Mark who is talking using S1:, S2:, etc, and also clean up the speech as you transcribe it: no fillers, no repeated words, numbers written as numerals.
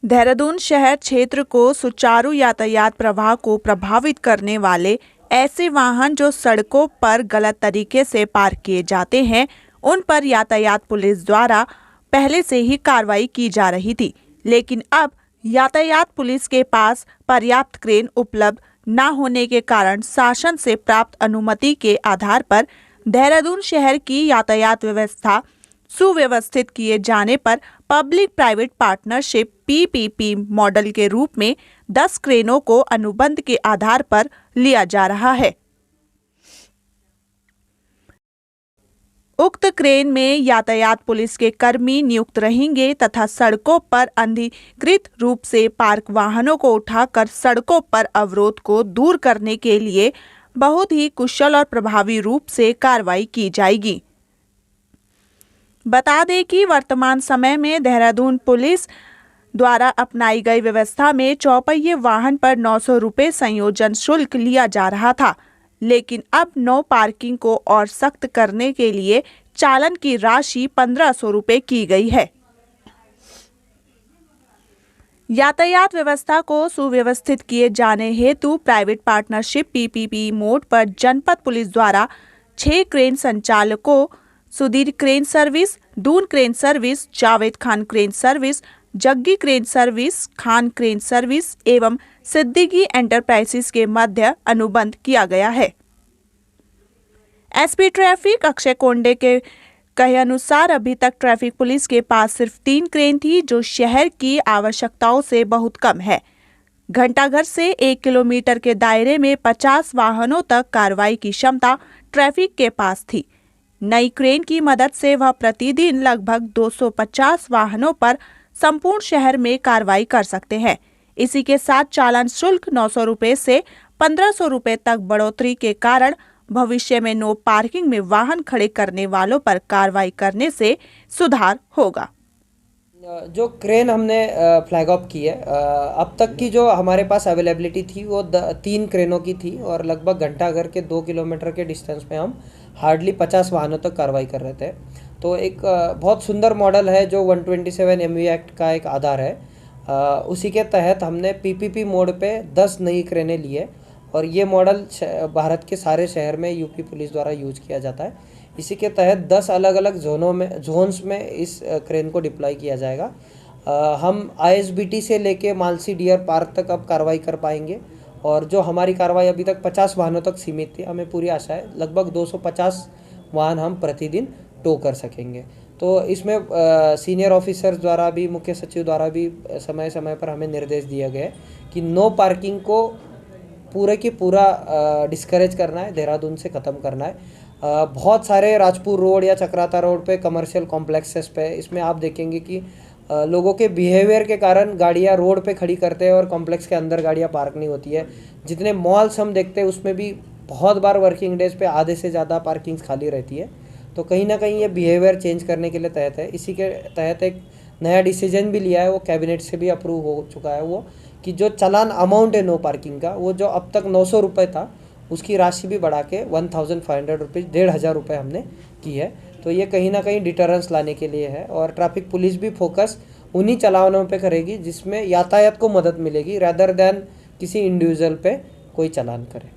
S1: देहरादून शहर क्षेत्र को सुचारू यातायात प्रवाह को प्रभावित करने वाले ऐसे वाहन जो सड़कों पर गलत तरीके से पार्क किए जाते हैं, उन पर यातायात पुलिस द्वारा पहले से ही कार्रवाई की जा रही थी। लेकिन अब यातायात पुलिस के पास पर्याप्त क्रेन उपलब्ध न होने के कारण शासन से प्राप्त अनुमति के आधार पर देहरादून शहर की यातायात व्यवस्था सुव्यवस्थित किए जाने पर public private partnership PPP model के रूप में 10 क्रेनों को अनुबंध के आधार पर लिया जा रहा है। उक्त क्रेन में यातायात पुलिस के कर्मी नियुक्त रहेंगे तथा सड़कों पर अनधिकृत रूप से पार्क वाहनों को उठाकर सड़कों पर अवरोध को दूर करने के लिए बहुत ही कुशल और प्रभावी रूप से कार्रवाई की जाएगी। बता दें कि वर्तमान समय में देहरादून पुलिस द्वारा अपनाई गई व्यवस्था में चौपहिए वाहन पर 900 रुपये संयोजन शुल्क लिया जा रहा था, लेकिन अब नो पार्किंग को और सख्त करने के लिए चालान की राशि 1500 रुपये की गई है। यातायात व्यवस्था को सुव्यवस्थित किए जाने हेतु प्राइवेट पार्टनरशिप पीपीपी मोड पर जनपद पुलिस द्वारा 6 क्रेन संचालकों Sudhir crane service, Doon crane service, Javed Khan crane service, Jaggi crane service, Khan crane service एवं सिद्दीकी एंटरप्राइजेस के मध्य अनुबंध किया गया है। एसपी ट्रैफिक अक्षय कोंडे के कहे अनुसार अभी तक ट्रैफिक पुलिस के पास सिर्फ 3 क्रेन थी, जो शहर की आवश्यकताओं से बहुत कम है। घंटाघर से 1 किलोमीटर के दायरे में 50 वाहनों तक कार्रवाई की क्षमता ट्रैफिक के पास थी। नई क्रेन की मदद से वह प्रतिदिन लगभग 250 वाहनों पर संपूर्ण शहर में कार्रवाई कर सकते हैं। इसी के साथ चालान शुल्क 900 रुपये से 1500 रुपये तक बढ़ोतरी के कारण भविष्य में नो पार्किंग में वाहन खड़े करने वालों पर कार्रवाई करने से सुधार होगा।
S2: जो क्रेन हमने फ्लैग ऑफ की है, अब तक की जो हमारे पास अवेलेबिलिटी थी वो 3 क्रेनों की थी और लगभग घंटाघर के 2 किलोमीटर के डिस्टेंस पे हम हार्डली 50 वाहनों तक कार्रवाई कर रहे थे। तो एक बहुत सुंदर मॉडल है जो 127 MV एक्ट का एक आधार है। उसी के तहत हमने पीपीपी मोड पे 10 नई क्रेनें ली है और ये मॉडल भारत के सारे शहर में यूपी पुलिस द्वारा यूज किया जाता है। इसी के तहत 10 अलग अलग जोन्स में इस क्रेन को डिप्लॉय किया जाएगा। हम ISBT से लेके मालसी डियर पार्क तक अब कार्रवाई कर पाएंगे और जो हमारी कार्रवाई अभी तक 50 वाहनों तक सीमित थी, हमें पूरी आशा है लगभग 250 वाहन हम प्रतिदिन टो कर सकेंगे। तो इसमें सीनियर ऑफिसर्स द्वारा भी, मुख्य सचिव द्वारा भी समय समय पर हमें निर्देश दिया गया है कि नो पार्किंग को पूरे की पूरा डिस्करेज करना है, देहरादून से ख़त्म करना है। बहुत सारे राजपुर रोड या चक्राता रोड पे कमर्शियल कॉम्प्लेक्सेस पे इसमें आप देखेंगे कि लोगों के बिहेवियर के कारण गाड़ियाँ रोड पे खड़ी करते हैं और कॉम्प्लेक्स के अंदर गाड़ियाँ पार्क नहीं होती है। जितने मॉल्स हम देखते हैं उसमें भी बहुत बार वर्किंग डेज पे आधे से ज़्यादा पार्किंग्स खाली रहती है। तो कहीं ना कहीं ये बिहेवियर चेंज करने के लिए तहत है। इसी के तहत एक नया डिसीजन भी लिया है, वो कैबिनेट से भी अप्रूव हो चुका है, वो कि जो चालान अमाउंट है नो पार्किंग का, वो जो अब तक 900 रुपये था उसकी राशि भी बढ़ा के 1500 रुपीज़ 1500 रुपये हमने की है। तो ये कहीं ना कहीं डिटरेंस लाने के लिए है और ट्रैफिक पुलिस भी फोकस उन्हीं चालानों पे करेगी जिसमें यातायात को मदद मिलेगी, रादर दैन किसी इंडिविजुअल पे कोई चालान करे।